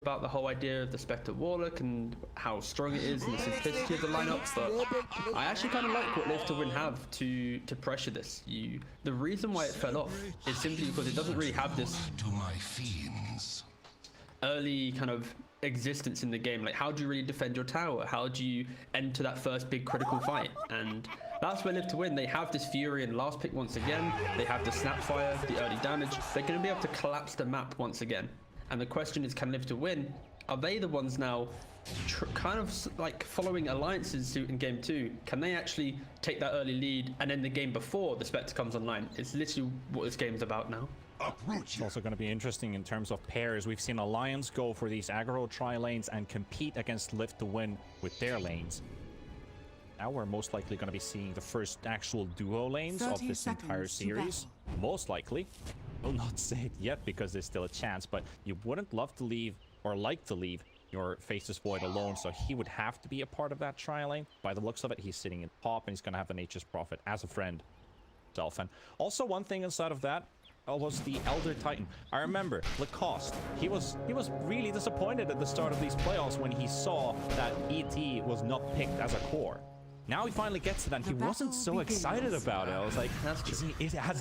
about the whole idea of the Spectre Warlock and how strong it is and the simplicity of the lineup, but I actually kind of like what Live to Win have to pressure this. The reason why it fell off is simply because it doesn't really have this early kind of existence in the game. Like, how do you really defend your tower? How do you enter that first big critical fight? And that's where Live to Win, they have this Fury and last pick once again. They have the Snapfire, the early damage. They're going to be able to collapse the map once again. And the question is, can Live to Win, are they the ones now kind of like following Alliance's suit in game 2? Can they actually take that early lead and end the game before the Spectre comes online? It's literally what this game's about now. It's also going to be interesting in terms of pairs. We've seen Alliance go for these aggro tri-lanes and compete against Live to Win with their lanes. Now we're most likely going to be seeing the first actual duo lanes of this entire series. Most likely. Will not say it yet because there's still a chance, but you wouldn't love to leave or like to leave your Faceless Void alone, so he would have to be a part of that tri-lane. By the looks of it, he's sitting in top and he's going to have the Nature's Prophet as a friend himself. And also one thing inside of that was the Elder Titan. I remember Lacoste. He was really disappointed at the start of these playoffs when he saw that ET was not picked as a core. Now he finally gets to that, and he wasn't so excited about it. I was like, has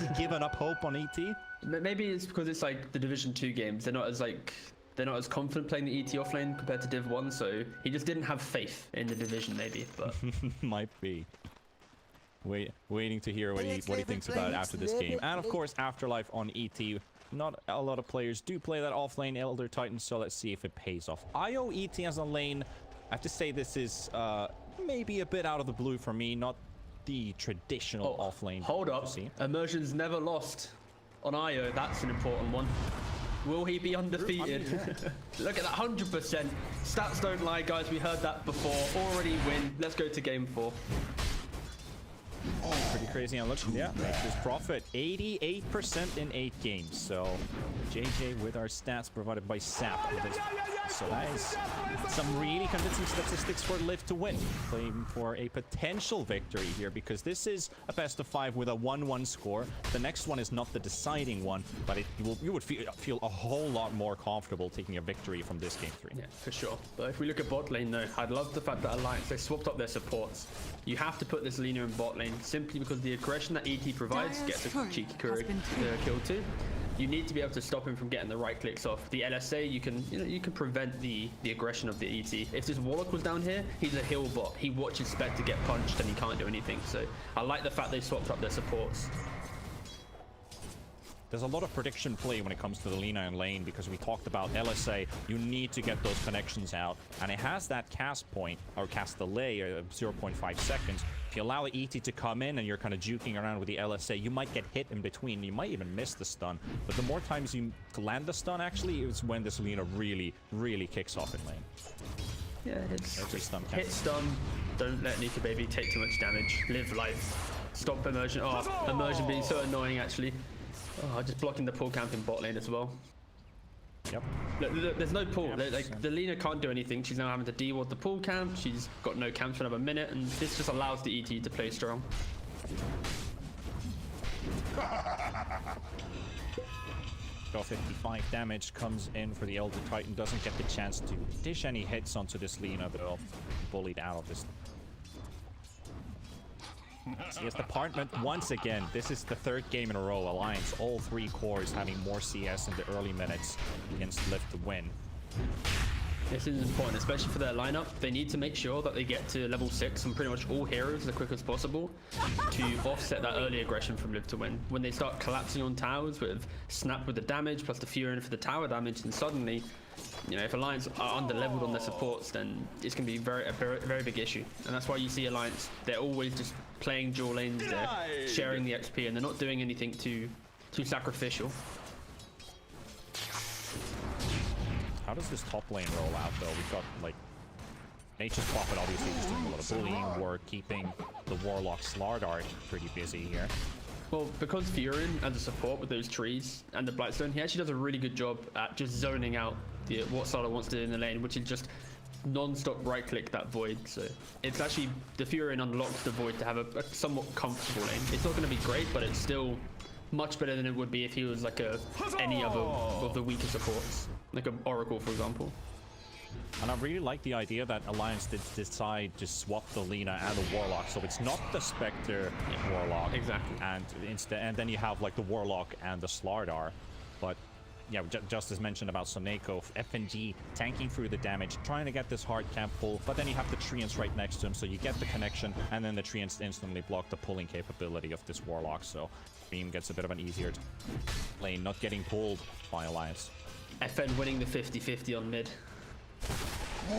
he given up hope on ET? Maybe it's because it's like the Division 2 games. They're not as confident playing the ET offlane compared to Div 1, so he just didn't have faith in the division, maybe. But might be. Waiting to hear what he thinks about it after this game. And of course, Afterlife on ET. Not a lot of players do play that offlane Elder Titan, so let's see if it pays off. IO ET as a lane. I have to say this is maybe a bit out of the blue for me, not the traditional offlane. Hold up. Immersion's never lost on IO. That's an important one. Will he be undefeated? Look at that, 100%. Stats don't lie, guys. We heard that before. Already win. Let's go to game 4. Pretty crazy. And look, yeah, Nature's Prophet, 88% in 8 games. So JJ with our stats provided by SAP. So that is some really convincing statistics for Live to Win. Playing for a potential victory here, because this is a best of 5 with a 1-1 score. The next one is not the deciding one, but you would feel a whole lot more comfortable taking a victory from this game 3. Yeah, for sure. But if we look at bot lane, though, I'd love the fact that Alliance, they swapped up their supports. You have to put this Lina in bot lane simply because the aggression that ET provides gets a cheeky kill too. You need to be able to stop him from getting the right clicks off. The LSA, you can prevent the aggression of the ET. If this Warlock was down here, he's a heal bot. He watches Spectre get punched and he can't do anything. So I like the fact they swapped up their supports. There's a lot of prediction play when it comes to the Lina and lane, because we talked about LSA. You need to get those connections out, and it has that cast point, or cast delay, of 0.5 seconds. If you allow the ET to come in and you're kind of juking around with the LSA, you might get hit in between. You might even miss the stun. But the more times you land the stun, actually, is when this Lina really, really kicks off in lane. Yeah, it's hit stun. Don't let Nika Baby take too much damage. Live life. Stop immersion. Oh, immersion being so annoying, actually. Oh, just blocking the pull camp in bot lane as well. Yep. Look, there's no pull. Like, the Lina can't do anything. She's now having to deward the pull camp. She's got no camps for another minute, and this just allows the ET to play strong. So 55 damage comes in for the Elder Titan. Doesn't get the chance to dish any hits onto this Lina, though. Bullied out of this. CS Department once again. This is the 3rd game in a row. Alliance, all 3 cores having more CS in the early minutes against Live to Win. This is important, especially for their lineup. They need to make sure that they get to level 6 and pretty much all heroes as quick as possible to offset that early aggression from Live to Win. When they start collapsing on towers with Snap with the damage plus the Fury for the tower damage, and suddenly, you know, if Alliance are under-leveled on their supports, then it's going to be a very big issue. And that's why you see Alliance, they're always just playing dual lanes, they're sharing the XP, and they're not doing anything too sacrificial. How does this top lane roll out, though? We've got, like, Nature's Prophet obviously just doing a lot of bullying work, keeping the Warlock Slardart pretty busy here. Well, because Furin as a support with those trees and the Blightstone, he actually does a really good job at just zoning out what Slardar wants to do in the lane, which is just non-stop right-click that Void. So it's actually, the Furin unlocks the Void to have a somewhat comfortable lane. It's not going to be great, but it's still much better than it would be if he was like any other of the weaker supports, like an Oracle, for example. And I really like the idea that Alliance did decide to swap the Lina and the Warlock, so it's not the Spectre Warlock. Exactly. And then you have like the Warlock and the Slardar. But yeah, just as mentioned about Soneko, FNG tanking through the damage, trying to get this hard camp pull, but then you have the Treants right next to him, so you get the connection, and then the Treants instantly block the pulling capability of this Warlock, so Beam gets a bit of an easier lane, not getting pulled by Alliance. FN winning the 50-50 on mid.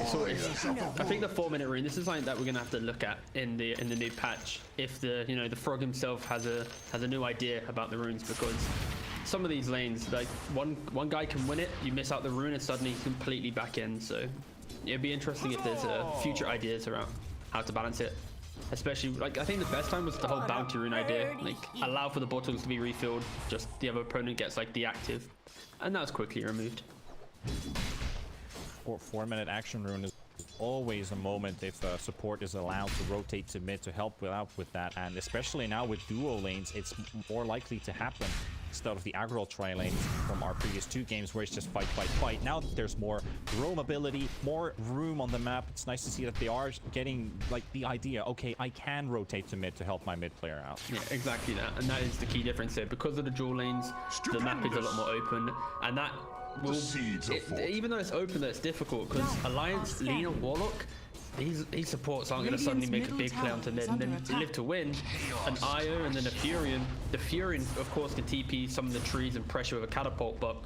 So I think the 4-minute rune, this is something that we're gonna have to look at in the new patch. If the the frog himself has a new idea about the runes, because some of these lanes, like one guy can win it, you miss out the rune, and suddenly he's completely back in. So it'd be interesting if there's future ideas around how to balance it. Especially, like, I think the best time was the whole bounty rune idea. Like, allow for the bottles to be refilled, just the other opponent gets like deactive, and that was quickly removed. 4-minute action rune is always a moment if support is allowed to rotate to mid to help out with that, and especially now with duo lanes, it's more likely to happen instead of the aggro tri lanes from our previous 2 games where it's just fight, fight, fight. Now that there's more roam ability, more room on the map, it's nice to see that they are getting like the idea, okay, I can rotate to mid to help my mid player out. Yeah, exactly that, and that is the key difference here. Because of the dual lanes, the map is a lot more open, and that will, even though it's open, that it's difficult, because Alliance, Lina, Warlock, these supports aren't going to suddenly make a big play onto mid, and then live to win an Io and then a Furion. The Furion, of course, can TP some of the trees and pressure with a catapult, but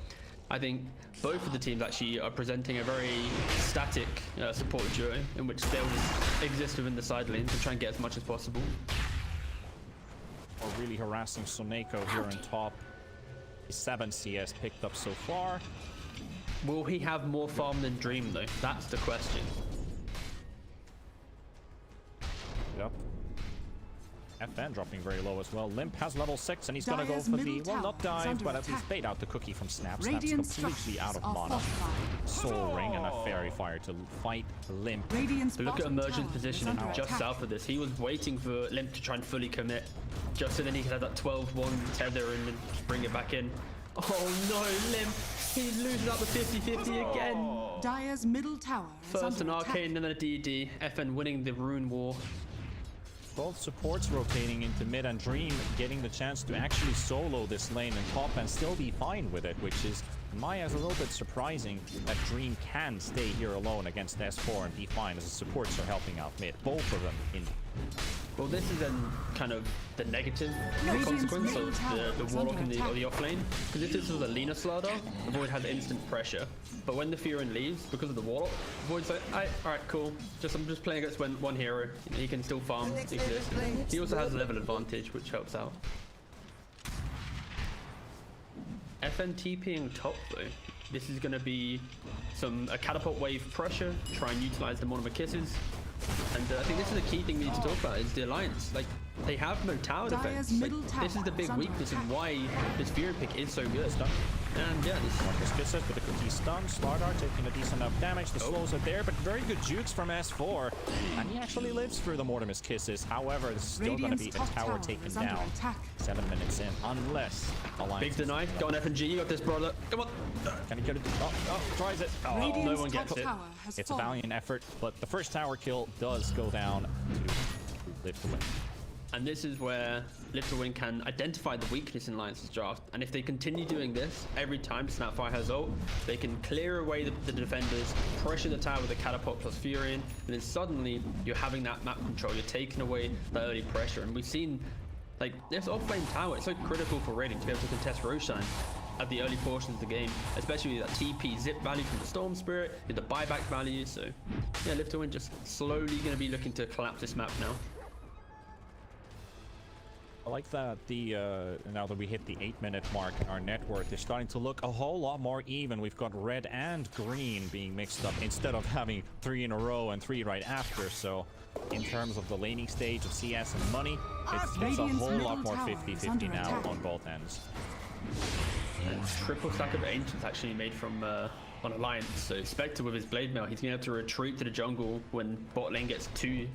I think both of the teams actually are presenting a very static support duo in which they'll just exist within the side lanes and try and get as much as possible. Or really harassing Soneko here on top. 7 CS picked up so far. Will he have more farm than Dream though? That's the question. Yep. FN dropping very low as well. Limp has level 6 and he's gonna go for the, well, not dive, but at least bait out the cookie from Snap. Snap's completely out of mana. Soul Ring and a Fairy Fire to fight Limp. But look at Emergent's position just south of this. He was waiting for Limp to try and fully commit, just so then he could have that 12-1 tether and then just bring it back in. Oh no, Limp! He loses out the 50-50 again! Dire's middle tower First an Arcane, then a DD. FN winning the Rune War. Both supports rotating into mid, and Dream getting the chance to actually solo this lane and top and still be fine with it, which is, in my eyes, a little bit surprising that Dream can stay here alone against S4 and be fine as the supports are helping out mid. Both of them in. Well, this is then kind of the negative consequence of the Warlock and the off lane. Because if this was a Lina Slardar, the Void has instant pressure. But when the Furion leaves, because of the Warlock, the Void's like, alright, cool. I'm just playing against one hero. He can still farm exist. He also has a level advantage, which helps out. FN TPing top though. This is going to be a catapult wave pressure, try and utilize the Monomer Kisses. And I think this is a key thing we need to talk about, is the Alliance. Like, they have no tower defense. Like, this is the big weakness and why this Fury pick is so good. And yeah, this gets it with the cookie stun. Slardar taking a decent enough damage. The slows are there, but very good jukes from S4. And he actually lives through the Mortimer's Kisses. However, this is still going to be a tower taken down. 7 minutes in, unless Alliance. Big deny. Go on, FNG. You got this, brother. Come on. Can he get it? Oh, tries it. Oh, no one gets it. It's a valiant effort, but the first tower kill does go down to Live to Win. And this is where Live to Win can identify the weakness in Alliance's draft. And if they continue doing this every time Snapfire has ult, they can clear away the defenders, pressure the tower with a catapult plus Furion, and then suddenly you're having that map control. You're taking away the early pressure. And we've seen, like, this off-lane tower, it's so critical for raiding to be able to contest Roshan at the early portions of the game, especially with that TP zip value from the Storm Spirit, with the buyback value. So yeah, Live to Win just slowly going to be looking to collapse this map now. I like that now that we hit the 8-minute mark, our net worth is starting to look a whole lot more even. We've got red and green being mixed up instead of having 3 in a row and 3 right after. So in terms of the laning stage of CS and money, it's a whole lot more 50-50 now on both ends. And triple stack of Ancients actually made from on Alliance. So Spectre with his Blade Mail, he's been able to retreat to the jungle when bot lane gets too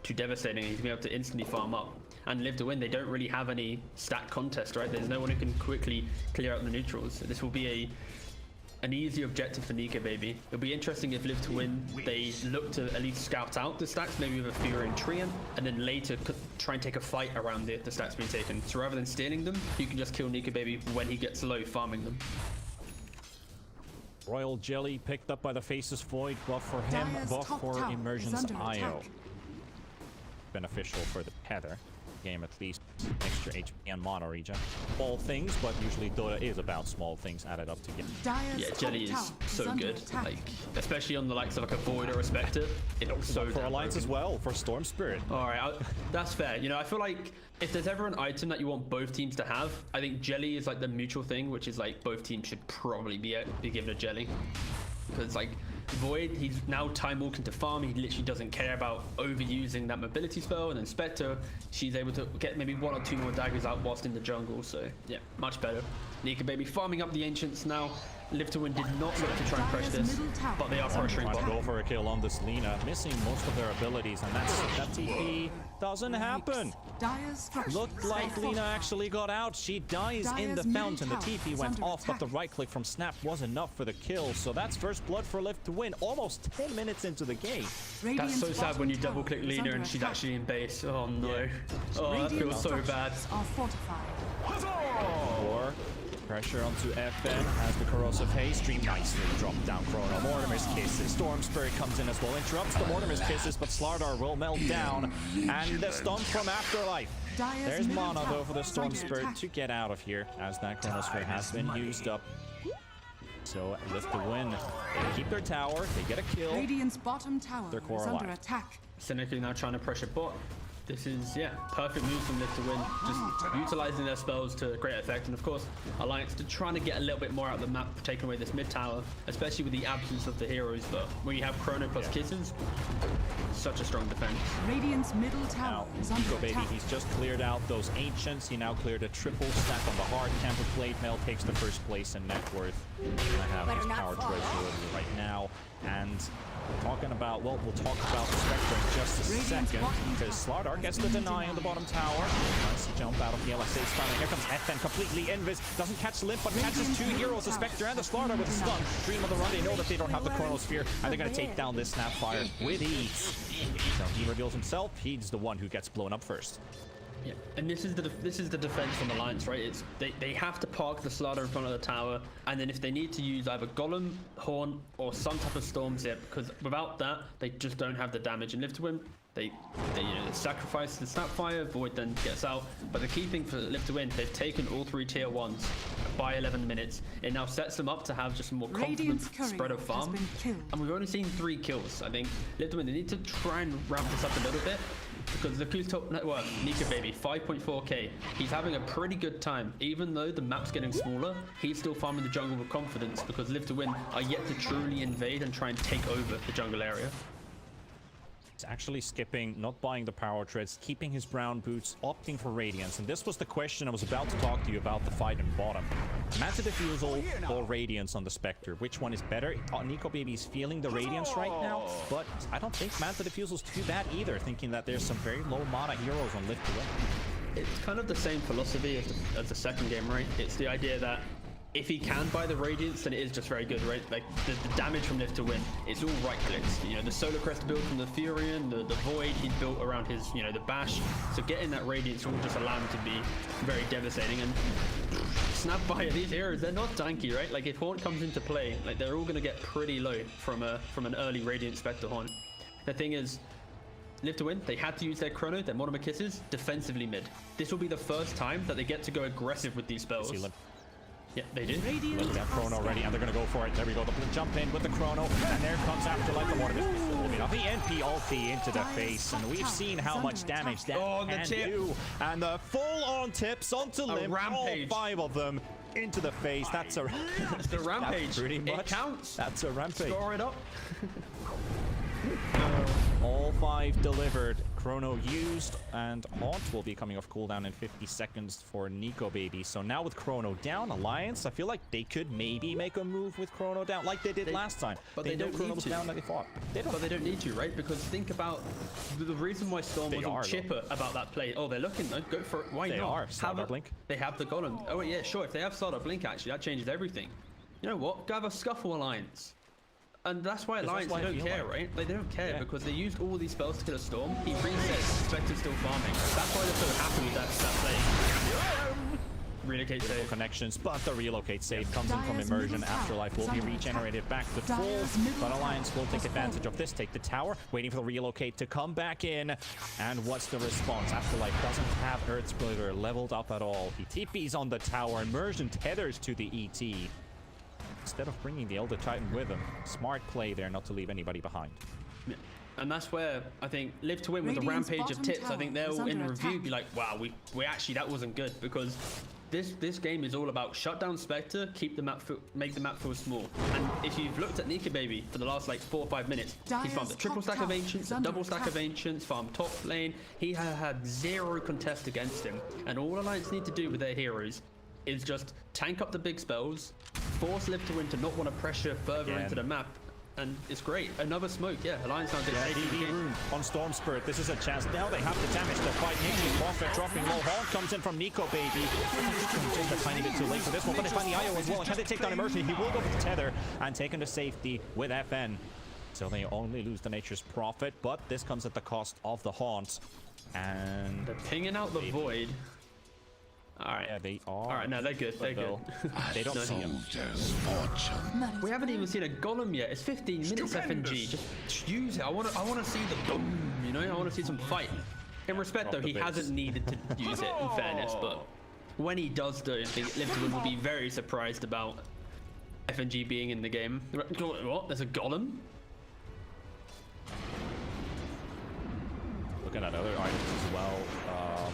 devastating. He's been able to instantly farm up. And Live to Win, they don't really have any stat contest, right? There's no one who can quickly clear out the neutrals. So this will be an easy objective for Nico Baby. It'll be interesting if Live to Win, they look to at least scout out the stacks, maybe with a Fury and Treant, and then later try and take a fight around the stacks being taken. So rather than stealing them, you can just kill Nico Baby when he gets low, farming them. Royal Jelly picked up by the Faceless Void, buff for him, buff for Immersion's IO. Beneficial for the Tether. Game at least extra HP and mono regen. Small things, but usually Dota is about small things added up together. Yeah, Jelly is so good. Like, especially on the likes of like a Void or a Spectre, it looks so for Alliance as well, for Storm Spirit. Alright, that's fair. You know, I feel like if there's ever an item that you want both teams to have, I think Jelly is like the mutual thing, which is like both teams should probably be given a Jelly. Because like Void, he's now time walking to farm. He literally doesn't care about overusing that mobility spell. And then Spectre, she's able to get maybe 1 or 2 more daggers out whilst in the jungle. So yeah, much better. Nico Baby farming up the Ancients now. Live to Win did not look to try and press this, but they are pressuring bot. Go for a kill on this Lina, missing most of their abilities, and that TP doesn't happen. Looked like Lina actually got out. She dies in the fountain. The TP went off, but the right click from Snap was enough for the kill. So that's first blood for Live to Win, almost 10 minutes into the game. That's so sad when you double click Lina and she's actually in base. Oh no. Yeah. Oh, that feels so bad. Or pressure onto FN as the corrosive haze stream nicely dropped down Chrono. Mortimer's kisses. Storm Spirit comes in as well, interrupts the Mortimer's kisses, but Slardar will melt down. And the stomp from Afterlife. There's mana though for the Storm Spirit to get out of here, as that Chronosphere has been used up. So Live to Win. They keep their tower, they get a kill. Radiant's bottom tower Their core is under alive. attack. Cynically now trying to pressure bot. This is, yeah, perfect move from Live to Win. Just utilizing their spells to great effect. And of course, Alliance to trying to get a little bit more out of the map, taking away this mid tower, especially with the absence of the heroes. But when you have Chrono plus kisses, such a strong defense. Radiant's middle tower is under Nico Baby, attack. he's just cleared out those Ancients. He now cleared a triple stack on the hard camper plate. Mel takes the first place in net worth. I have his power treasure right now. And talking about, well, we'll talk about the Spectre in just a second, because Slardar gets the deny on the bottom tower. Nice jump out of the LSA stun. Here comes FN, completely invis. Doesn't catch Limp, but catches 2 heroes, the Spectre and the Slardar with a stun. Dream of the run. They know that they don't have the Chronosphere, and they're going to take down this Snapfire with ease. So he reveals himself. He's the one who gets blown up first. Yeah, and this is the defense from Alliance, right? It's they have to park the Slardar in front of the tower, and then if they need to use either Golem, Horn, or some type of Storm Zip, because without that they just don't have the damage. And Live to Win, they sacrifice the Snapfire. Void then gets out. But the key thing for Live to Win, they've taken all 3 tier 1s by 11 minutes. It now sets them up to have just a more confident spread of farm. And we've only seen 3 kills. I think Live to Win, they need to try and ramp this up a little bit. Because the Q's top net worth, Nico Baby, 5.4k. He's having a pretty good time. Even though the map's getting smaller, he's still farming the jungle with confidence, because Live to Win are yet to truly invade and try and take over the jungle area. He's actually skipping, not buying the power treads, keeping his brown boots, opting for Radiance. And this was the question I was about to talk to you about the fight in bottom. Manta Diffusal or Radiance on the Spectre? Which one is better? Nico Baby's feeling the Radiance right now, but I don't think Manta Diffusal's too bad either, thinking that there's some very low mana heroes on Live to Win. It's kind of the same philosophy as the second game, right? It's the idea that if he can buy the Radiance, then it is just very good, right? Like, the damage from Live to Win, it's all right clicks. You know, the Solar Crest built from the Furion, the Void he built around his, you know, the Bash. So getting that Radiance will just allow him to be very devastating. And Snapfire, these heroes, they're not tanky, right? Like, if Horn comes into play, like, they're all going to get pretty low from an early Radiant Spectre Horn. The thing is, Live to Win, they had to use their Chrono, their Mortimer Kisses, defensively mid. This will be the first time that they get to go aggressive with these spells. Yeah, they do. Look at that Chrono already, and they're going to go for it. There we go. The jump in with the Chrono, and there comes Afterlife, the Mortimer. The NP ulti into the face, and we've seen how much damage that can do. And the full-on tips onto Limp, all 5 of them into the face. That's a the rampage. That's pretty much. It counts. That's a rampage. Score it up. All 5 delivered. Chrono used, and Haunt will be coming off cooldown in 50 seconds for Nico Baby. So now with Chrono down, Alliance, I feel like they could maybe make a move with Chrono down, like they did last time. But they know Chrono was down like they thought. But they don't need to, right? Because think about the reason why Storm wasn't chipper about that play. Oh, they're looking though. Go for it. Why not? They are. Slardar Blink. They have the Golem. Oh, yeah, sure. If they have Slardar Blink, actually, that changes everything. you know what? Go have a Scuffle Alliance. And that's why Alliance why I don't feel care, like- right? They don't care Yeah. because they used all these spells to kill a Storm. He resets, Spectre's still farming. That's why they're so happy with that play. Relocate save. Connections, but the relocate save comes in from Dire's immersion. middle Afterlife will tower be is under regenerated back to Dire's full, middle but Alliance will tower take has advantage fallen. of this. Take the tower, waiting for the relocate to come back in. And what's the response? Afterlife doesn't have Earth Splitter leveled up at all. He TP's on the tower. Immersion tethers to the ET. Instead of bringing the Elder Titan with him. Smart play there not to leave anybody behind. Yeah. And that's where I think Live to Win with the Radiant's rampage of bottom tips. I tower think is they'll in under review attack. be like, wow, we actually that wasn't good because this game is all about shut down Spectre, keep the map make the map feel small. And if you've looked at Nika Baby for the last like 4 or 5 minutes, he's farmed Dire's a triple top stack of tower Ancients, is a under double stack of attack. Ancients, farmed top lane. He had 0 contest against him. And all Alliance need to do with their heroes is just tank up the big spells, force Live to Win to not want to pressure further Again. into the map. And it's great. Another smoke, yeah. Alliance now dictating the ADD game. room on Storm Spirit. This is a chance. Now they have the damage to fight. Nature's Prophet dropping low. Haunt comes in from Nico Baby. Just a tiny bit too late for this one, but they find the IO as well. And can they take down Immersion? He will go for the tether and take him to safety with FN. So they only lose the Nature's Prophet, but this comes at the cost of the Haunt. And They're pinging out the void. All right. yeah, they are. All right, no, they're good. They're good. They don't see him. We haven't even seen a golem yet. It's 15 minutes FNG. Just use it. I want to see the boom. You know, I want to see some fight. In respect, though, Drop the he bits. hasn't needed to use it. In fairness, but when he does, though, I think Live to Win will be very surprised about FNG being in the game. What? There's a golem? Looking at other items as well.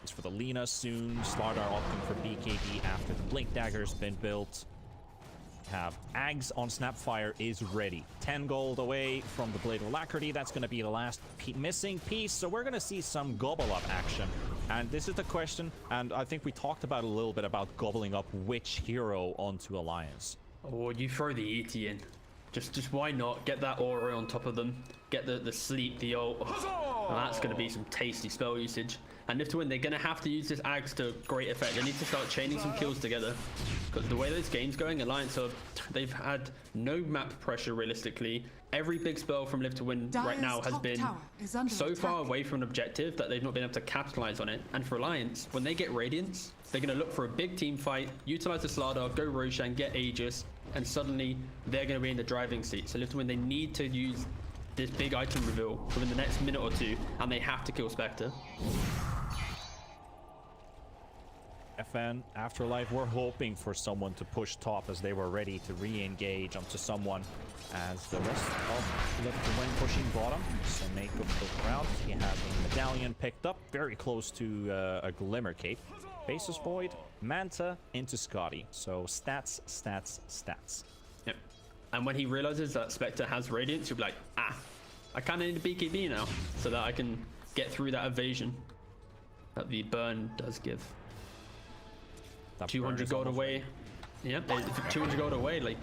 It's for the Lina soon. Slardar opting for BKB after the Blink Dagger's been built. Have Ags on Snapfire is ready. 10 gold away from the Blade of Alacrity. That's going to be the last missing piece. So we're going to see some gobble up action. And this is the question. And I think we talked about a little bit about gobbling up which hero onto Alliance. Oh, you throw the ET in. Just why not? Get that aura on top of them. Get the sleep, the ult. Oh, that's going to be some tasty spell usage. And if to win, they're going to have to use this Axe to great effect. They need to start chaining some kills together. Because the way this game's going, Alliance they've had no map pressure realistically. Every big spell from Live to Win right now has been so far away from an objective that they've not been able to capitalize on it. And for Alliance, when they get Radiance, they're going to look for a big team fight, utilize the Slardar, go Roshan, get Aegis, and suddenly they're going to be in the driving seat. So Live to Win, they need to use this big item reveal within the next minute or two, and they have to kill Spectre. FN, Afterlife, we're hoping for someone to push top as they were ready to re-engage onto someone as the rest of Live to Win pushing bottom. So Mako goes around. He has a medallion picked up, very close to a Glimmer Cape. Basis Void, Manta into Scotty. So stats, stats, stats. Yep. And when he realizes that Spectre has Radiance, he'll be like, ah, I kind of need a BKB now so that I can get through that evasion that the burn does give. That 200 gold away. Yep, 200 gold away. Like,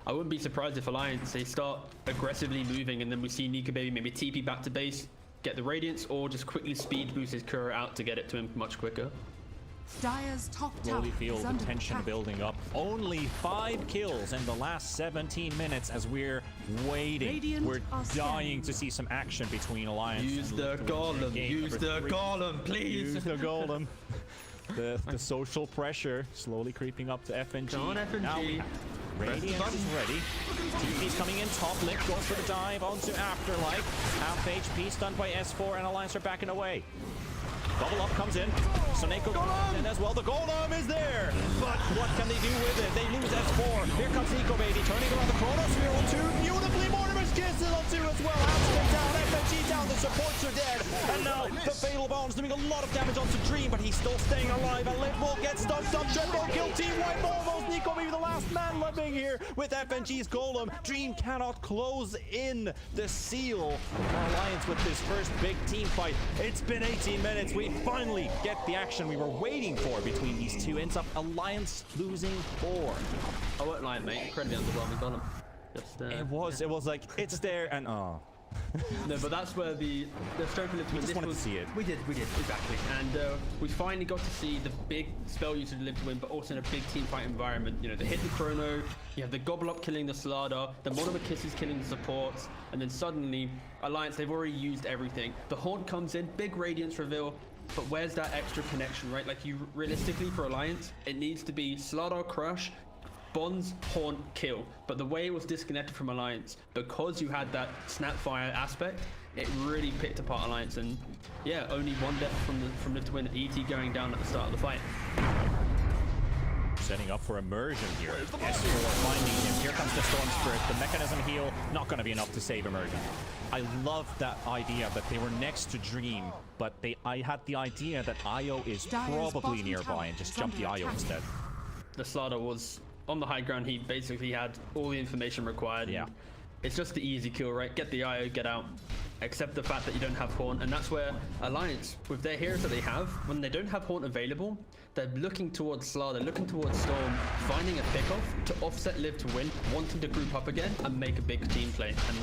I wouldn't be surprised if Alliance, they start aggressively moving and then we see Nika Baby maybe TP back to base, get the Radiance, or just quickly speed boost his Kura out to get it to him much quicker. Dire's top tower Slowly feel is the under tension attack. building up. Only 5 kills in the last 17 minutes as we're waiting. Radiant We're are dying scanning. to see some action between Alliance. Use and the Live to Win in golem, game use number the 3. golem, please. Use the golem. The social pressure slowly creeping up to FNG. Come on, FNG. Now we have Radiance is ready. TP's coming in. Top lip goes for the dive onto Afterlife. Half HP stunned by S4 and Alliance are backing away. Double up comes in. Soneko comes in as well. The golem is there. But what can they do with it? They lose S4. Here comes Nico Baby turning around the Chronosphere on 2. Beautifully, Mortimer's Kiss is on 2 as well. Absolute down. FNG down. The supports are dead. And now the Fatal Bombs doing a lot of damage onto Dream, but he's still staying alive. And Liv will get stumped up. Triple kill. Team wipe almost. Nico Baby the last man living here with FNG's golem. Dream cannot close in the seal for Alliance with this first big team fight. It's been 18 minutes. We finally get the action we were waiting for between these two. Ends up Alliance losing 4. I won't lie, mate. Incredibly underwhelming golem. Just, It was like, it's there and oh. No, but that's where the strength of Lift to Win. just wanted to see it. We did, exactly. And we finally got to see the big spell usage of Lift to Win, but also in a big team fight environment. You know, they hit the Chrono, you have the Gobble Up killing the Slardar, the Monomer Kisses killing the supports, and then suddenly, Alliance, they've already used everything. The Haunt comes in, big Radiance reveal, but where's that extra connection, right? Like, you realistically, for Alliance, it needs to be Slardar Crush, Bonds, Haunt, Kill. But the way it was disconnected from Alliance, because you had that Snapfire aspect, it really picked apart Alliance. And yeah, only one death from Lift to Win, ET going down at the start of the fight. Setting up for immersion here. S4 finding him. Here comes the Storm Spirit. The mechanism heal, not going to be enough to save immersion. I love that idea that they were next to Dream, but I had the idea that IO is probably nearby and just jump the IO instead. The Slardar was on the high ground. He basically had all the information required. Yeah. It's just the easy kill, right? Get the IO, get out. Except the fact that you don't have Haunt, and that's where Alliance, with their heroes that they have, when they don't have Haunt available, they're looking towards Slardar, looking towards Storm, finding a pickoff to offset Live to win, wanting to group up again and make a big team play. And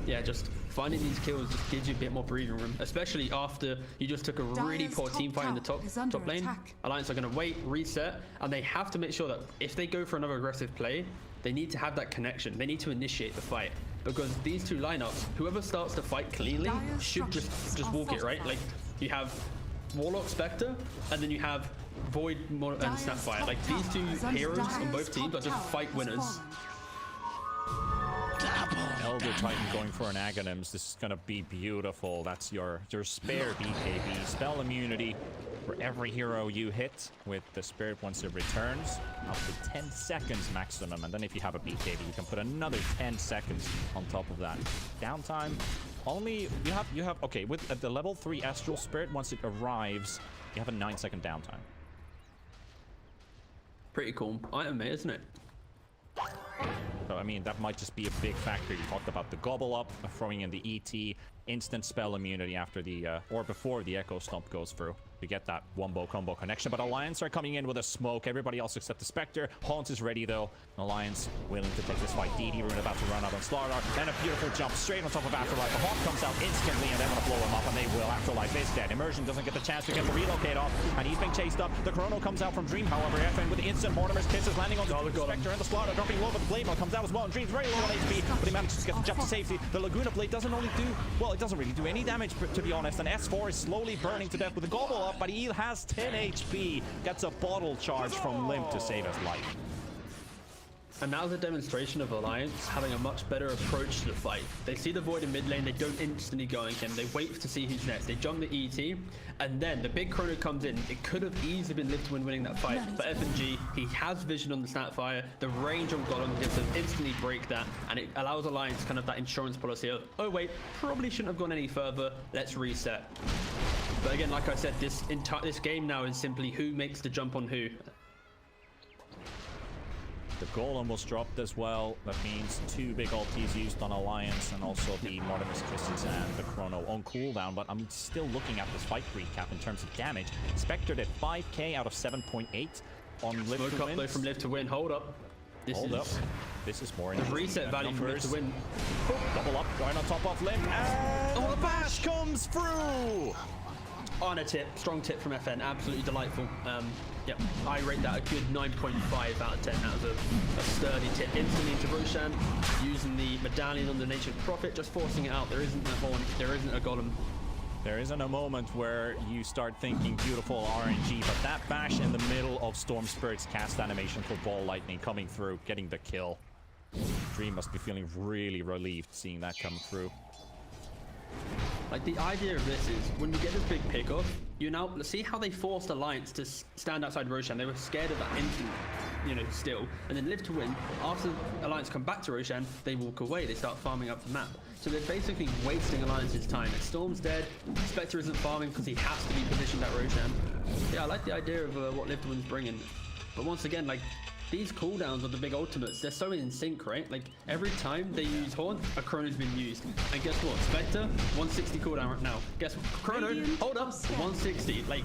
yeah, just finding these kills just gives you a bit more breathing room, especially after you just took a really poor team fight in the top lane. Alliance are going to wait, reset, and they have to make sure that if they go for another aggressive play, they need to have that connection. They need to initiate the fight. Because these two lineups, whoever starts to fight cleanly should just walk it, right? Like, you have Warlock Spectre, and then you have Void and Snapfire. Like, these two heroes on both teams are just fight winners. Elder Titan going for an Aghanims. This is gonna be beautiful. That's your spare BKB. Spell immunity for every hero you hit with the Spirit once it returns. Up to 10 seconds maximum. And then if you have a BKB, you can put another 10 seconds on top of that. Downtime, only, you have okay, with at the level 3 Astral Spirit, once it arrives, you have a 9-second downtime. Pretty cool item, mate, isn't it? So, I mean, that might just be a big factor. You talked about the Gobble Up, throwing in the ET, instant spell immunity after the, or before the Echo Stomp goes through. To get that wombo combo connection. But Alliance are coming in with a smoke. Everybody else except the Spectre. Haunt is ready though. Alliance willing to take this fight. DD Rune about to run out on Slardar. And a beautiful jump straight on top of Afterlife. The Haunt comes out instantly and they're going to blow him up, and they will. Afterlife is dead. Immersion doesn't get the chance to get the relocate off, and he's being chased up. The Chrono comes out from Dream, however. FN with the instant Mortimer's Kisses landing on the Spectre and the Slardar dropping low, but the Blade comes out as well. And Dream's very low on HP, but he manages to get the jump to safety. The Laguna Blade doesn't only do, well, it doesn't really do any damage, to be honest. And S4 is slowly burning to death with the Gobble Up, but he has 10 HP, gets a bottle charge from Limp to save his life. And that was a demonstration of Alliance having a much better approach to the fight. They see the Void in mid lane, they don't instantly go on him, they wait to see who's next, they jump the ET, and then the big Chrono comes in. It could have easily been Live to Win winning that fight, but FNG, he has vision on the Snapfire, the range on Golem gives him instantly break that, and it allows Alliance kind of that insurance policy of, oh wait, probably shouldn't have gone any further, let's reset. But again, like I said, this game now is simply who makes the jump on who. The Golem was dropped as well. That means 2 big ultis used on Alliance, and also the Mortimer's Kisses and the Chrono on cooldown. But I'm still looking at this fight recap in terms of damage. Spectre did 5k out of 7.8 on Live to Win. Smoke up though from Live to Win. Hold up. This is more the reset value from Live to Win. Double up, going on top of Limp, and the bash comes through! On a tip, strong tip from FN, absolutely delightful. Yep, I rate that a good 9.5 out of 10. That was a sturdy tip. Instantly into Roshan, using the medallion on the Nature's Prophet, just forcing it out. There isn't a Horn, there isn't a Golem. There isn't a moment where you start thinking beautiful RNG, but that bash in the middle of Storm Spirit's cast animation for Ball Lightning coming through, getting the kill. Dream must be feeling really relieved seeing that come through. Like, the idea of this is, when you get this big pickoff, you now see how they forced Alliance to stand outside Roshan. They were scared of that instant, you know, still. And then Live to Win, after Alliance come back to Roshan, they walk away. They start farming up the map. So they're basically wasting Alliance's time. If Storm's dead, Spectre isn't farming because he has to be positioned at Roshan. Yeah, I like the idea of what Live to Win's bringing. But once again, like, these cooldowns of the big ultimates, they're so in sync, right? Like, every time they use Haunt, a Chrono's been used. And guess what? Spectre, 160 cooldown right now. Guess what? Chrono, hold up, 160. Like,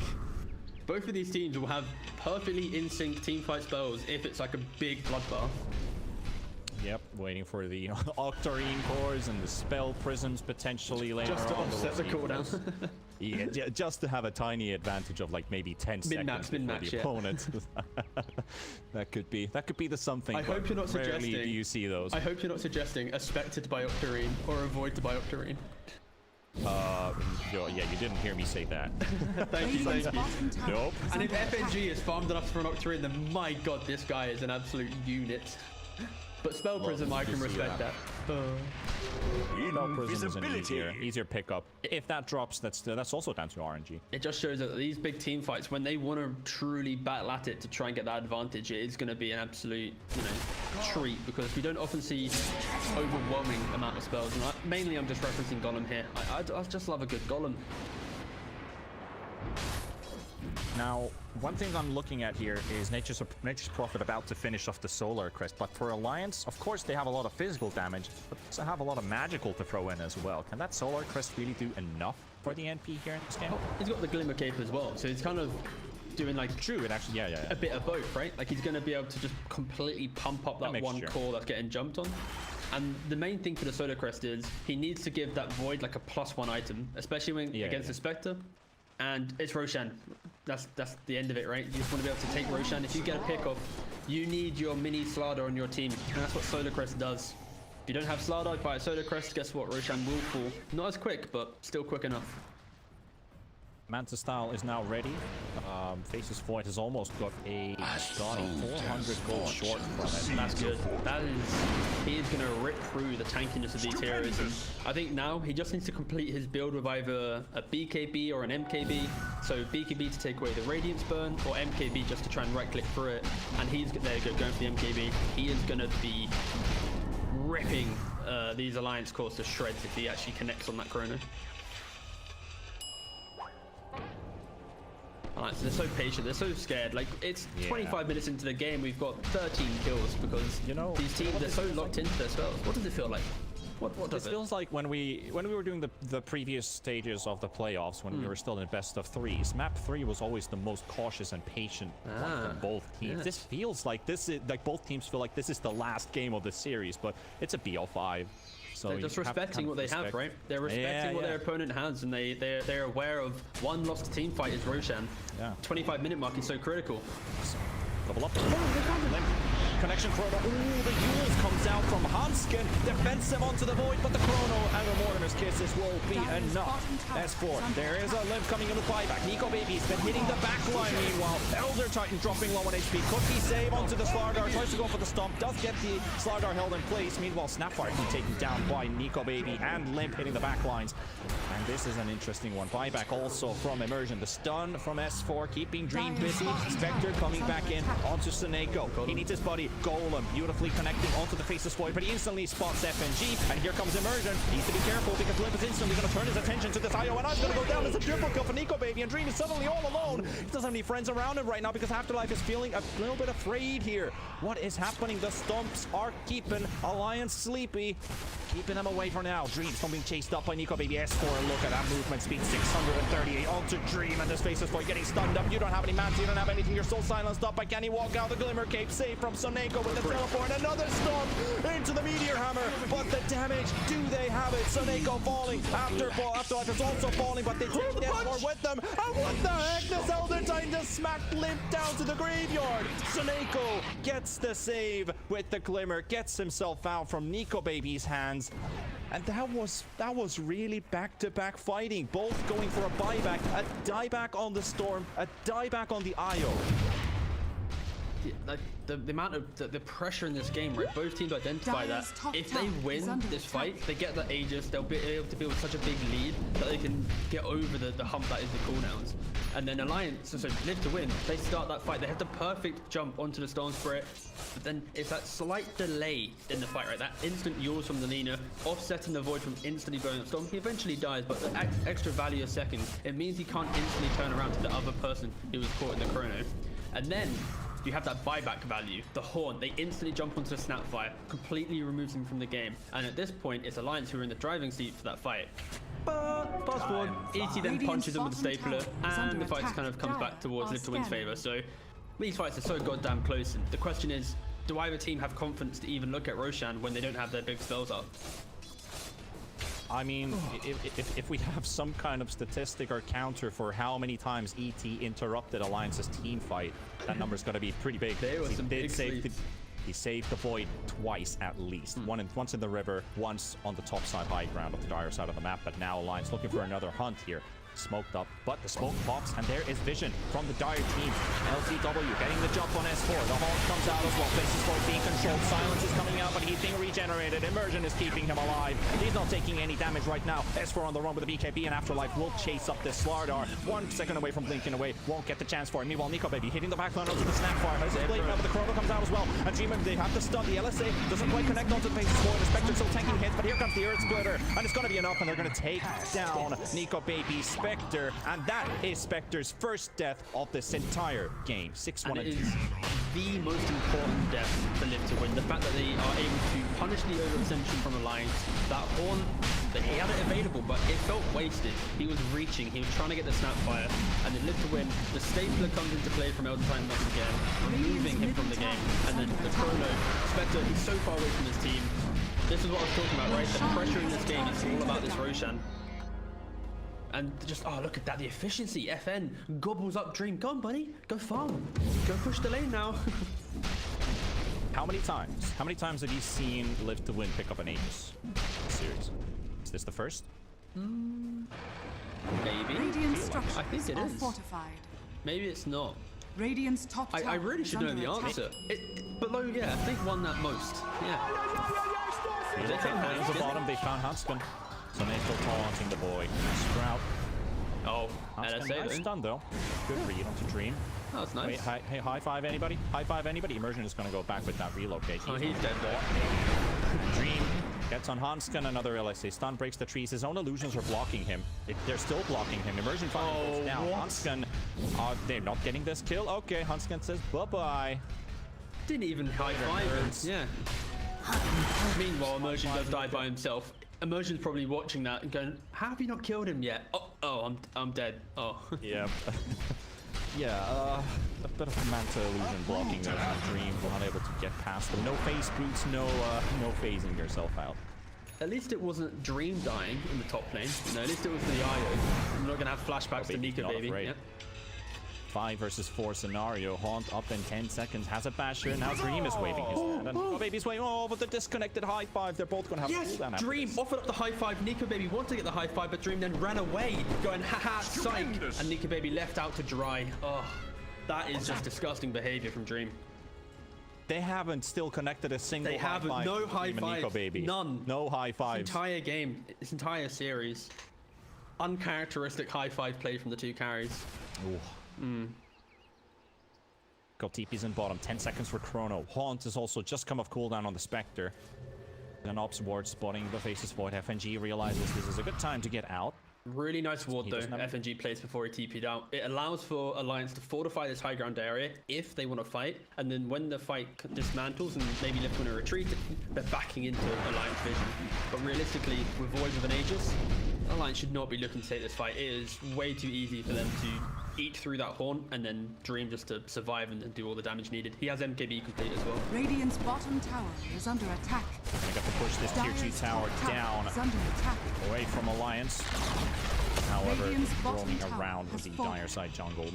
both of these teams will have perfectly in sync teamfight spells if it's like a big bloodbath. Yep, waiting for the Octarine cores and the spell prisms potentially later Just to on. offset the cooldown. Yeah, just to have a tiny advantage of like maybe 10 Min-max, seconds before the opponent. that could be the something. I hope you're not rarely suggesting. do you see those? I hope you're not suggesting a spectre to buy Octarine or avoid to buy Octarine. Yeah, you didn't hear me say that. Thank you, thank you. Bottom tower Nope. is And if under attack. FNG is farmed enough for an Octarine, then my god, this guy is an absolute unit. But Spell Prism, I can to see respect that. Spell prism is an easier pickup. If that drops, that's also down to RNG. It just shows that these big team fights, when they want to truly battle at it to try and get that advantage, it is going to be an absolute, treat, because we don't often see overwhelming amount of spells. And mainly, I'm just referencing Golem here. I just love a good Golem. Now, one thing I'm looking at here is Nature's Prophet about to finish off the Solar Crest, but for Alliance, of course, they have a lot of physical damage, but they also have a lot of magical to throw in as well. Can that Solar Crest really do enough for the NP here in this game? Oh, he's got the Glimmer Cape as well, so he's kind of doing like True, it actually, yeah. a bit of both, right? Like he's going to be able to just completely pump up that one mixture. core that's getting jumped on. And the main thing for the Solar Crest is he needs to give that Void like a +1 item, especially when against the Spectre. And it's Roshan. That's the end of it, right? You just want to be able to take Roshan. If you get a pick off, you need your mini Slardar on your team, and that's what Solar Crest does. If you don't have Slardar by a Solar Crest, guess what? Roshan will fall. Not as quick, but still quick enough. Manta Style is now ready. Faces Void has almost got a starting 400 gold short from it. That's good. He is going to rip through the tankiness of these heroes. And I think now he just needs to complete his build with either a BKB or an MKB. So BKB to take away the Radiance Burn, or MKB just to try and right click through it. And there you go, going for the MKB. He is going to be ripping these Alliance cores to shreds if he actually connects on that Chrono. Alright, so they're so patient, they're so scared. Like, it's 25 minutes into the game, we've got 13 kills because these teams, they're so locked into their spells. What does it feel like? What does it feels like when we were doing the previous stages of the playoffs, when we were still in best of threes, map 3 was always the most cautious and patient one from both teams. Yes. This feels like both teams feel like this is the last game of the series, but it's a BO5. So they're just respecting what they have, right? They're respecting what their opponent has, and they're aware of one lost team fight is Roshan. 25-minute mark is so critical. Double up. Connection Chrono. Ooh, the Yules comes out from Hanskin. Defensive onto the Void, but the Chrono and the Mortimer's Kisses will be enough. S4. There is a Limp coming in with buyback. Nico Baby's been hitting the back line meanwhile. Elder Titan dropping low on HP. Cookie save onto the Slardar. Tries to go for the stomp. Does get the Slardar held in place. Meanwhile, Snapfire being taken down by Nico Baby and Limp hitting the back lines. And this is an interesting one. Buyback also from Immersion. The stun from S4 keeping Dream busy. Spectre coming back in onto Suneko. He needs his buddy Golem beautifully connecting onto the Faceless Void, but he instantly spots FNG, and here comes Immersion. Needs to be careful because Limp is instantly going to turn his attention to this IO, and I'm going to go down as a triple kill for Nico Baby, and Dream is suddenly all alone. He doesn't have any friends around him right now because Afterlife is feeling a little bit afraid here. What is happening? The stomps are keeping Alliance sleepy, keeping them away for now. Dream still being chased up by Nico Baby. S4, look at that movement speed, 638 onto Dream, and this Faceless Void getting stunned up. You don't have any mats, you don't have anything, you're so silenced up. Can he walk out? The Glimmer Cape save from Suneko with the teleport. Another stomp into the Meteor Hammer, but the damage, do they have it? Suneko falling. Afterlife is also falling, but they take the S4 with them. And what the heck? This Elder Titan just smacked Limp down to the graveyard. Suneko gets the save with the Glimmer, gets himself out from Nico Baby's hands. And that was really back-to-back fighting, both going for a buyback, a dieback on the Storm, a dieback on the IO. Like the amount of the pressure in this game, right? Both teams identify that if they win this fight, they get the Aegis, they'll be able to build such a big lead that they can get over the hump that is the cooldowns. And then Alliance, so Live to win, they start that fight, they have the perfect jump onto the Storm Spirit, but then it's that slight delay in the fight, right? That instant Yules from the Nina, offsetting the Void from instantly blowing up Storm. He eventually dies, but the extra value of seconds, it means he can't instantly turn around to the other person who was caught in the Chrono. And then you have that buyback value, the Horn. They instantly jump onto the Snapfire, completely removes him from the game. And at this point, it's Alliance who are in the driving seat for that fight. But fast forward, ET then punches him with the Stapler, and the fight kind of comes back towards Live to Win's favor. So these fights are so goddamn close. And the question is, do either team have confidence to even look at Roshan when they don't have their big spells up? I mean, if we have some kind of statistic or counter for how many times ET interrupted Alliance's team fight, that number's got to be pretty big. He saved the Void twice at least. Once in the river, once on the top side high ground of the dire side of the map, but now Alliance looking for another hunt here. Smoked up, but the smoke pops, and there is vision from the dire team. LCW getting the jump on S4. The Hawk comes out as well. Faces Void being controlled. Silence is coming out, but he's being regenerated. Immersion is keeping him alive. He's not taking any damage right now. S4 on the run with the BKB, and Afterlife will chase up this Slardar. 1 second away from blinking away. Won't get the chance for it. Meanwhile, Nico Baby hitting the backline onto the Snapfire. Has his blade now, but the Chrono comes out as well. And Dreamer, they have to stun. The LSA doesn't quite connect onto the Faces Void. The Spectre still tanking hits, but here comes the Earth Splitter. And it's going to be enough, and they're going to take down Nico Baby Spectre. And that is Spectre's first death of this entire game. 6-1 and it is the most important death for Live to win. The fact that they are able to punish the overextension from Alliance. That Horn, he had it available, but it felt wasted. He was reaching, he was trying to get the Snapfire, and then Live to win. The Stapler comes into play from Elden Titan once again, removing him from the game. And then the Chrono, Spectre, he's so far away from his team. This is what I was talking about, right? The pressure in this game is all about this Roshan. And just, oh, look at that, the efficiency. FN gobbles up Dream. Go on, buddy. Go farm. Go push the lane now. How many times have you seen Live to Win pick up an Aegis series? Is this the first? Maybe. Radiant structures I think it are is. fortified. Maybe it's not. Radiant's top tower I really is should know under the attack. answer. Below, yeah, I think one at most. Yeah. They take hands the bottom, they found Huntsman. So they're still taunting the boy. Sprout. Oh, Huntsman, LSA nice then. stun though. Good read onto Dream. Oh, that's nice. Wait, hey, high five anybody? High five anybody? Immersion is going to go back with that relocate. Oh, he's dead there. Dream gets on Hanskin, another LSA stun, breaks the trees. His own illusions are blocking him. They're still blocking him. Immersion finally goes down. Hanskin, they're not getting this kill. Okay, Hanskin says bye-bye. Didn't even high five him. Yeah. Meanwhile, Immersion does die by himself. Immersion's probably watching that and going, how have you not killed him yet? Oh, I'm dead. Oh. Yeah. Yeah, a bit of Manta illusion blocking there from Dream, unable to get past them. No face boots, no phasing yourself out. At least it wasn't Dream dying in the top lane. No, at least it was the IO. I'm not gonna have flashbacks to Nika Baby. Yep. 5 versus 4 scenario. Haunt up in 10 seconds. Has a basher. Now Dream is waving his hand. And Baby's waving. Oh, but the disconnected high five. They're both going to have yes, cooldown after Dream this. offered up the high five. Nika Baby wanted to get the high five, but Dream then ran away, going, haha, psych. And Nika Baby left out to dry. Oh, that is just disgusting behavior from Dream. They haven't still connected a single high five. No high five. Baby. None. No high fives. This entire game, this entire series. Uncharacteristic high five play from the two carries. Got TP's in bottom. 10 seconds for Chrono. Haunt has also just come off cooldown on the Spectre. Then Ops ward spotting the Faces Void. FNG realizes this is a good time to get out. Really nice ward though, FNG plays before he TP'd out. It allows for Alliance to fortify this high ground area if they want to fight, and then when the fight dismantles and maybe left when a retreat, they're backing into Alliance vision. But realistically, with Void with an Aegis, Alliance should not be looking to take this fight. It is way too easy for them to eat through that Horn and then Dream just to survive and do all the damage needed. He has MKB complete as well. Radiant's bottom tower is under attack. They got to push this tier 2 tower down away from Alliance. However, roaming around with the dire side jungle.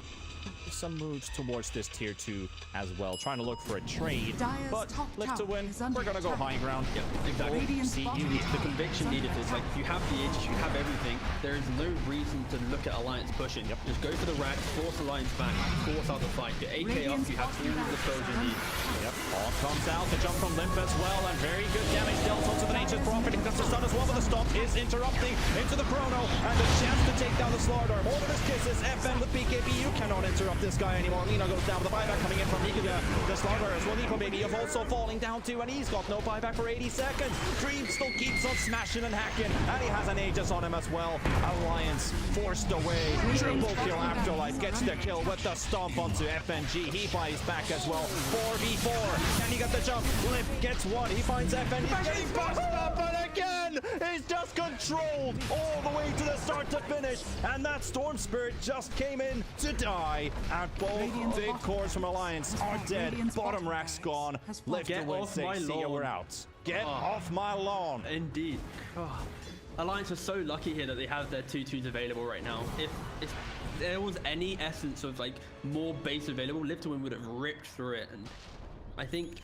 Some moves towards this tier 2 as well, trying to look for a trade, but Live to Win, we're gonna go high ground. Yep, exactly. The conviction needed is like, you have the Aegis, you have everything. There is no reason to look at Alliance pushing. Yep. Just go for the rack, force Alliance back, force out the fight. Get 8k up, you have all the spells you need. Yep, Hawk comes out, the jump from Limp as well, and very good damage dealt onto the Nature's Prophet. He gets the stun as well, but the stomp is interrupting into the Chrono, and the chance to take down the Slardar. More than his kisses, FN with BKB, you cannot interrupt this guy anymore. Lina goes down with the buyback coming in from Nika. The Slardar as well. Nico Baby is also falling down too, and he's got no buyback for 80 seconds. Dream still keeps on smashing and hacking, and he has an Aegis on him as well. Alliance forced away. Triple kill. Afterlife gets the kill with the stomp onto FNG. He buys back as well. 4v4. Can he get the jump? Limp gets one. He finds FN. He's getting busted up, but again, he's just continuing controlled all the way to the start to finish, and that Storm Spirit just came in to die, and both Radiant's big bottom cores from Alliance are dead. Radiant's Bottom bottom rack's barracks gone. has fallen. Lift to Get win off my 6. See ya, we're lawn. out. Get Oh. off my lawn. Indeed. Oh. Alliance are so lucky here that they have their 2-2s available right now. If there was any essence of like more base available, Live to Win would have ripped through it. And I think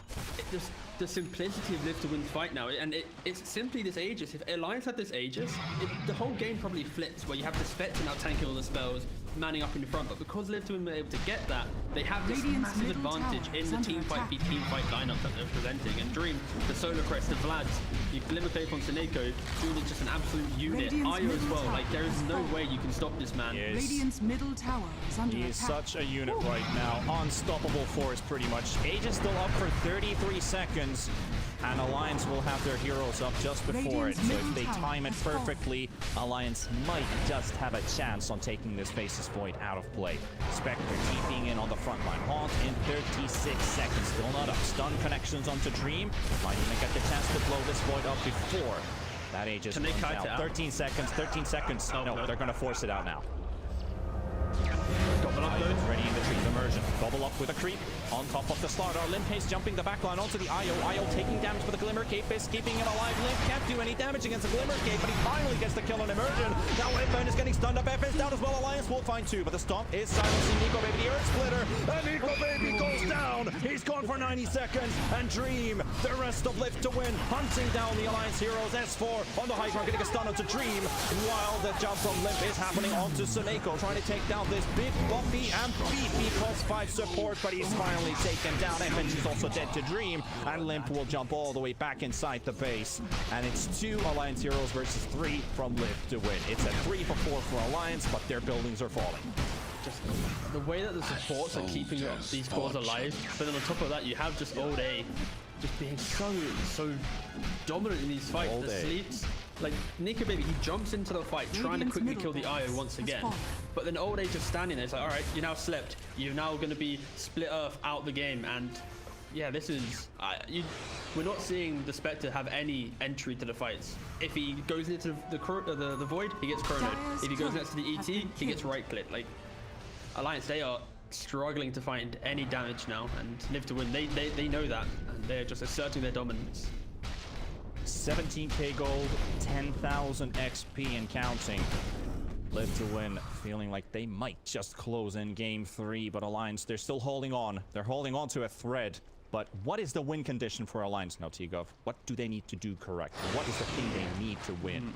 just the simplicity of Live to Win's fight now, and it's simply this Aegis. If Alliance had this Aegis, the whole game probably flips, where you have the Spectre now tanking all the spells, manning up in front. But because Live to Win were able to get that, they have this Radiant's massive middle advantage tower in is the under team fight attack. v team fight lineup that they're presenting. And Dream, the Solar Crest, the Vlads, you Glimmer Cape on Sineko, Dream is just an absolute unit. Radiant's Io as middle well, tower like there is has no fallen. way you can stop this man. Yes. Radiant's middle tower is under He is attack. such a unit right now. Unstoppable force, pretty much. Aegis still up for 33 seconds. And Alliance will have their heroes up just before it. Radiant's So if middle they tower time it has fallen. perfectly, Alliance might just have a chance on taking this Faceless Void out of play. Spectre TPing in on the front line. Haunt in 36 seconds. Still not up. Stun connections onto Dream. Might even get the chance to blow this Void up before that Aegis Can they runs kite it out. out? 13 seconds. 13 seconds. Oh, No, no. they're going to force it out now. Double up Io though. is ready in the tree. Immersion. Double up with a creep. On top of the slaughter. Limp Haste jumping the backline onto the Io. Io taking damage for the Glimmer Cape. Is keeping it alive. Limp can't do any damage against the Glimmer Cape, but he finally gets the kill on Immersion. Now Limp is getting stunned up. F is down as well. Alliance will find 2, but the stomp is silencing Nico Baby. The Earth Splitter. And Nico Baby goes down. He's gone for 90 seconds. And Dream, the rest of Lift to Win, hunting down the Alliance heroes. S4 on the high ground, getting a stun onto Dream. While the jump from Limp is happening onto Suneko, trying to take down this big buffy and beefy +5 support, but he's finally taken down. FNG's also dead to Dream, and Limp will jump all the way back inside the base. And it's 2 Alliance heroes versus 3 from Lift to Win. It's a 3 for 4 for Alliance, but their buildings are falling. Just the way that the supports are keeping these cores alive, but then on top of that, you have just Old A just being so dominant in these fights. Old The A. sleeps, like Nico Baby, he jumps into the fight trying to Radiant's quickly middle kill the barracks Io once has again, fallen. but then Old A just standing there. It's like, all right, you now slept. You're now going to be split Earth out the game, and yeah, this is we're not seeing the Spectre have any entry to the fights. If he goes into the void, he gets chronoed. Dire's If he goes turret next to the has ET, been he gets killed. right clicked. Like Alliance, they are struggling to find any damage now, and Live to Win, they know that, and they're just asserting their dominance. 17k gold, 10,000 XP and counting. Live to Win, feeling like they might just close in game 3, but Alliance, they're still holding on. They're holding on to a thread. But what is the win condition for Alliance now, T-Gov? What do they need to do correct? What is the thing they need to win?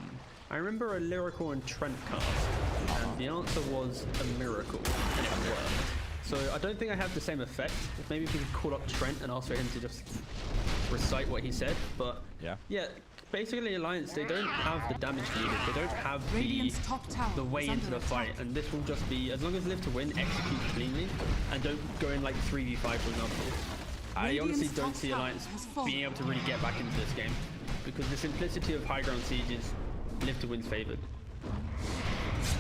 I remember a Lyrical and Trent cast, and the answer was a miracle, and it worked. So I don't think I have the same effect. Maybe if we could call up Trent and ask for him to just recite what he said, but yeah, basically Alliance, they don't have the damage needed. They don't have Radiant's top tower the way is into under the fight, attack. and this will just be, as long as Live to Win, execute cleanly, and don't go in like 3v5, for example. I honestly Radiant's don't top see tower Alliance has fallen. being able to really get back into this game, because the simplicity of high ground siege is Live to Win's favored.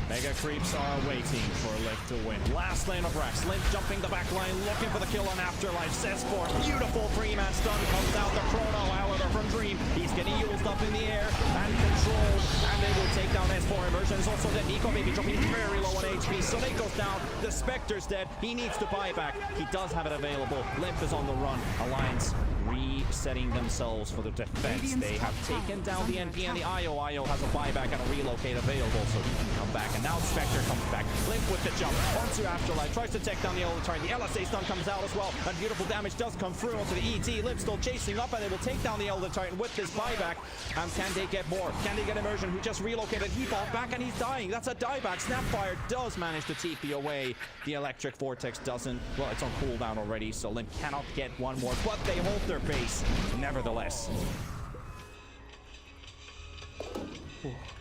Mega creeps are waiting for Lift to Win. Last lane of Rex. Limp jumping the back line, looking for the kill on Afterlife. S4, beautiful 3-man stun comes out the chrono. However, from Dream, he's getting used up in the air and controlled, and they will take down S4. Immersion is also dead. Nico Baby dropping very low on HP. So they goes down. The Spectre's dead. He needs to buy back. He does have it available. Limp is on the run. Alliance resetting themselves for the defense. Radiant's They have top taken tower down is the under NP and the attack. Io has a buyback and a relocate available, so he can come back. And now Spectre comes back. Limp with the jump onto Afterlife. Tries to take down the old turn. The LSA stun comes out as well. And beautiful damage does come through onto the ET. Limp still chasing up, and they will take down the Elder Titan with this buyback. And can they get more? Can they get Immersion, who just relocated? He fought back and he's dying. That's a dieback. Snapfire does manage to TP away. The Electric Vortex doesn't. Well, it's on cooldown already, so Limp cannot get one more. But they hold their base, nevertheless.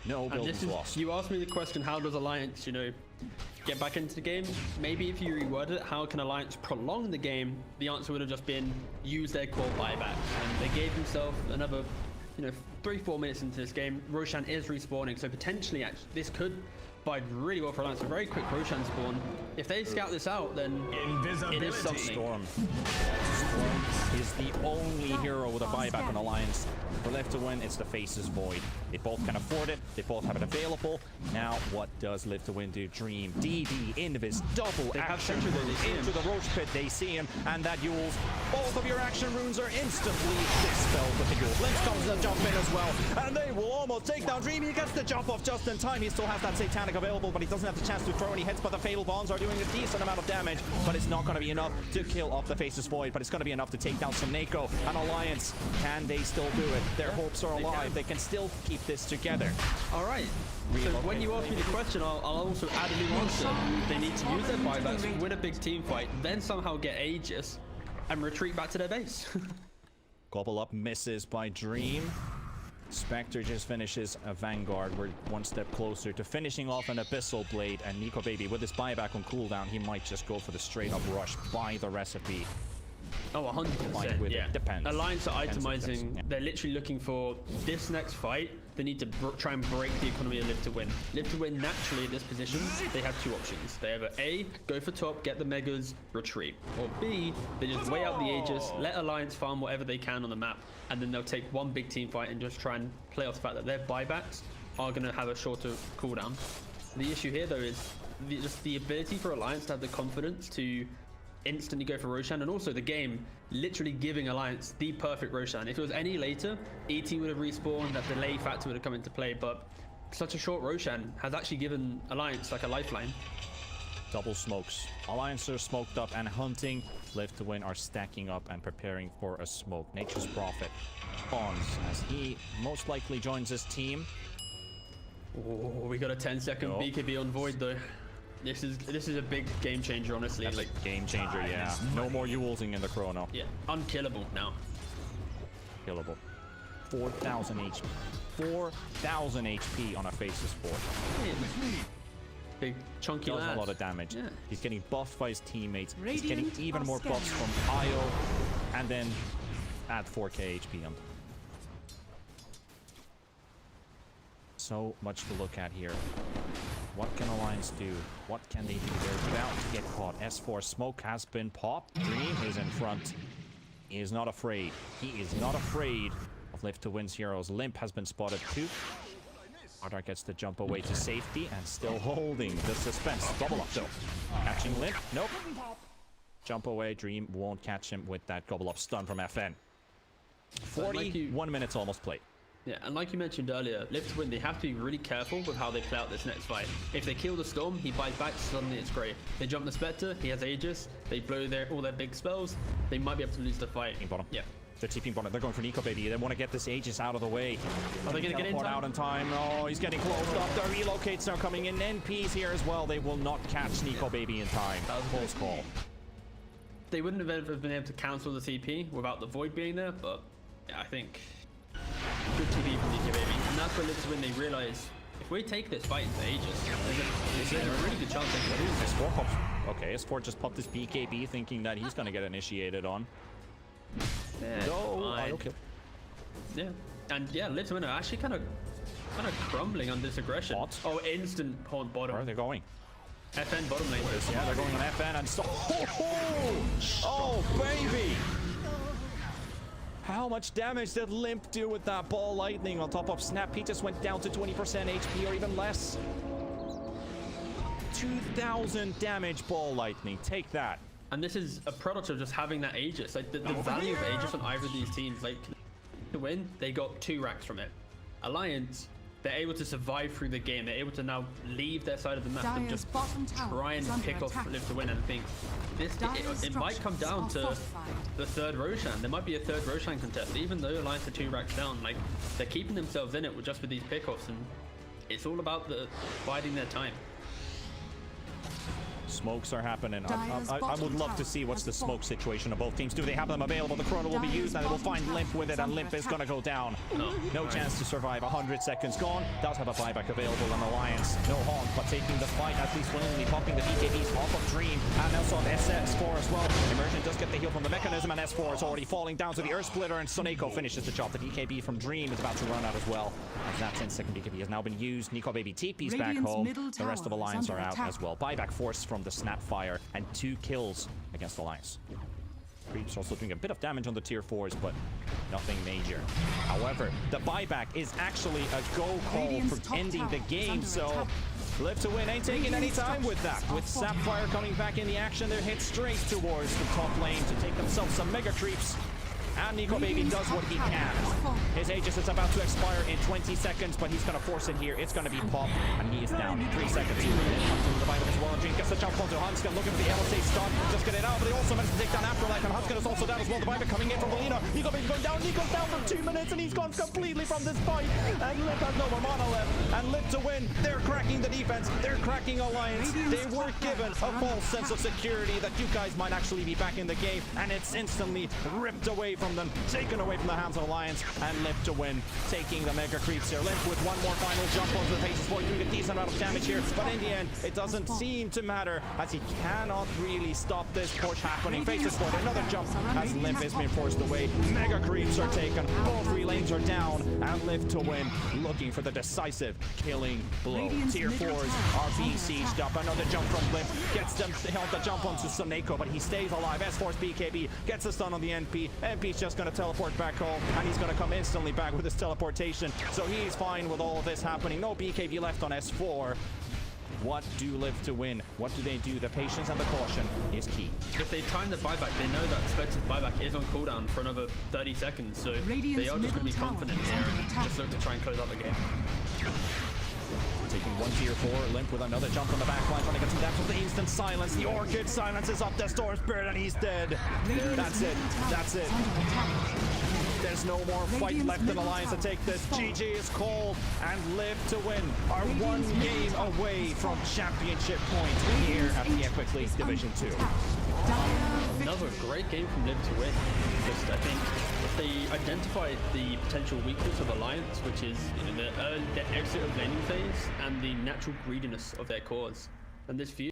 No And buildings this is, lost. you asked me the question, how does Alliance, get back into the game? Maybe if you reword it, how can Alliance prolong the game? The answer would have just been use their core buyback. And they gave themselves another, 3-4 minutes into this game. Roshan is respawning, so potentially actually, this could bide really well for Alliance. A very quick Roshan spawn. If they scout this out, then it is something. Storm is the only hero with a buyback on Alliance. For Left to Win, it's the Faces Void. They both can afford it. They both have it available. Now, what does Live to Win do? Dream, DD, Invis, double action runes into the Roach Pit. They see him, and that Yules. Both of your action runes are instantly dispelled with the Yules. Lynx comes to jump in as well, and they will almost take down Dream. He gets the jump off just in time. He still has that Satanic available, but he doesn't have the chance to throw any hits. But the Fatal Bonds are doing a decent amount of damage, but it's not going to be enough to kill off the Faces Void. But it's going to be enough to take down some Neko and Alliance. Can they still do it? Their hopes are alive. They can still keep this together. All right. So when you ask me the question, I'll also add a new answer. They need to use their buybacks, win a big team fight, then somehow get Aegis and retreat back to their base. Gobble up misses by Dream. Spectre just finishes a Vanguard. We're one step closer to finishing off an Abyssal Blade, and Nico Baby with his buyback on cooldown, he might just go for the straight up rush by the recipe. Oh, 100%. Yeah. Depends. Alliance are itemizing. They're literally looking for this next fight. They need to try and break the economy of Live to Win. Live to Win, naturally, at this position, they have two options. They either A, go for top, get the Megas, retreat. Or B, they just wait out the Aegis, let Alliance farm whatever they can on the map, and then they'll take one big team fight and just try and play off the fact that their buybacks are going to have a shorter cooldown. The issue here, though, is just the ability for Alliance to have the confidence to instantly go for Roshan, and also the game literally giving Alliance the perfect Roshan. If it was any later, ET would have respawned, that delay factor would have come into play, but such a short Roshan has actually given Alliance like a lifeline. Double smokes. Alliance are smoked up and hunting. Live to Win are stacking up and preparing for a smoke. Nature's Prophet spawns as he most likely joins his team. Oh, we got a 10-second BKB on Void though. This is a big game changer, honestly. That's like a game changer, yeah. No more Yulesing in the chrono. Yeah, unkillable now. Killable. 4,000 HP. 4,000 HP on a Faces Void. Big chunky Does lad. a lot of damage. Yeah. He's getting buffed by his teammates. He's Radiant getting even more buffs from Io, and then add 4k HP on. So much to look at here. What can Alliance do? What can they do? They're about to get caught. S4 smoke has been popped. Dream is in front. He is not afraid. He is not afraid of Live to Win's heroes. Limp has been spotted too. Ardar gets the jump away to safety and still holding the suspense. Double up though. Catching Limp? Nope. Jump away. Dream won't catch him with that gobble up stun from FN. 41 minutes almost played. Yeah, and like you mentioned earlier, Live to Win, they have to be really careful with how they play out this next fight. If they kill the Storm, he bites back, suddenly it's great. They jump the Spectre, he has Aegis, they blow all their big spells, they might be able to lose the fight. Bottom. Yeah. They're TPing bottom. They're going for Nico Baby. They want to get this Aegis out of the way. Are they going to get in time? Out in time? Oh, he's getting closed up. The relocates are coming in. NPs here as well. They will not catch Nico Baby in time. That was close call. They wouldn't have ever been able to cancel the TP without the Void being there, but yeah, I think good TP from Nico Baby. And that's where Live to Win, they realize if we take this fight into Aegis, there's a really good chance they can lose. S4 pops. Okay, S4 just popped his BKB thinking that he's going to get initiated on. Yeah, okay. Yeah, and yeah, Live to Win are actually kind of crumbling under this aggression. What? Oh, instant pawn bottom. Where are they going? FN bottom lane. Yeah, they're going on FN and stop. Oh, baby! How much damage did Limp do with that ball lightning on top of Snap? He just went down to 20% HP or even less. 2,000 damage ball lightning. Take that. And this is a product of just having that Aegis. Like the value of Aegis on either of these teams, like to win, they got 2 racks from it. Alliance, they're able to survive through the game. They're able to now leave their side of the map and just try and pick off Live to Win. And I think it might come down to the third Roshan. There might be a third Roshan contest, even though Alliance are 2 racks down. Like they're keeping themselves in it just with these pickoffs, and it's all about biding their time. Smokes are happening. Dire's I bottom would love to tower see what's the has smoke fallen. situation of both teams. Do they have them available? The chrono will be Dire's used and it will bottom find tower Limp with it, is and under Limp is going to attack. go down. No Right. chance to survive. 100 seconds gone. Does have a buyback available on Alliance. No Haunt, but taking the fight, at least willingly popping the BKBs off of Dream. And also on SS4 as well. Emergent does get the heal from the mechanism, and S4 is already falling down to the Earth Splitter, and Soneko finishes the job. The BKB from Dream is about to run out as well. As that 10-second BKB has now been used. Nico Baby TP's back Radiant's home. middle The rest of tower is Alliance are under out attack. as well. Buyback force from the Snapfire, and 2 kills against Alliance. Creeps also doing a bit of damage on the tier 4s, but nothing major. However, the buyback is actually a go call Radiant's for top ending the tower is game, under so attack. Live to Win ain't taking any Radiant's time with that. structures With are fortified. Sapphire coming back in the action, they're hit straight towards the top lane to take themselves some mega creeps. And Nico Baby Radiant's does what he top tower can. has fallen. His Aegis is about to expire in 20 seconds, but he's going to force it here. It's going to be pop, and he is down. 3 seconds. Huntsman the buyback as well. Dream gets the jump onto Huntsman, looking for the LSA stun. Just get it out, but they also managed to take down Afterlife, and Huntsman is also down as well. The buyback coming in from Belina. Nico Baby going down. Nico's down for 2 minutes, and he's gone completely from this fight. And Lip has no more mana left. And Lip to Win. They're cracking the defense. They're cracking Alliance. They were given a false sense of security that you guys might actually be back in the game, and it's instantly ripped away from them, taken away from the hands of Alliance, and Limp to Win, taking the mega creeps here. Limp with one more final jump onto the Faces for doing a decent amount of damage here, but in the end, it doesn't seem to matter as he cannot really stop this push happening. Faces for another jump as Limp has been forced away. Mega creeps are taken, all 3 lanes are down, and Limp to Win looking for the decisive killing blow. Tier 4s are being sieged up. Another jump from Limp gets them to help the jump onto Soneko, but he stays alive. S4's BKB gets the stun on the NP. NP's just going to teleport back home, and he's going to come instantly back with his teleportation, so he's fine with all of this happening. No BKB left on S4. What do Live to Win? What do they do? The patience and the caution is key. If they time the buyback, they know that Spectre's buyback is on cooldown for another 30 seconds, so Radiant's they are just going to be middle tower confident is here under and attack. just look to try and close out the game. Taking one tier 4, Limp with another jump on the back line, trying to get some damage from the instant silence. The Orchid silences up the Storm Spirit, and he's dead. That's it. That's it. There's no more fight left in Alliance to take this. GG is called, and Live to Win are 1 game away from championship points here at the Epic League Division 2. Another great game from Live to Win. Just, I think if they identify the potential weakness of Alliance, which is the exit of laning phase and the natural greediness of their cores, and this view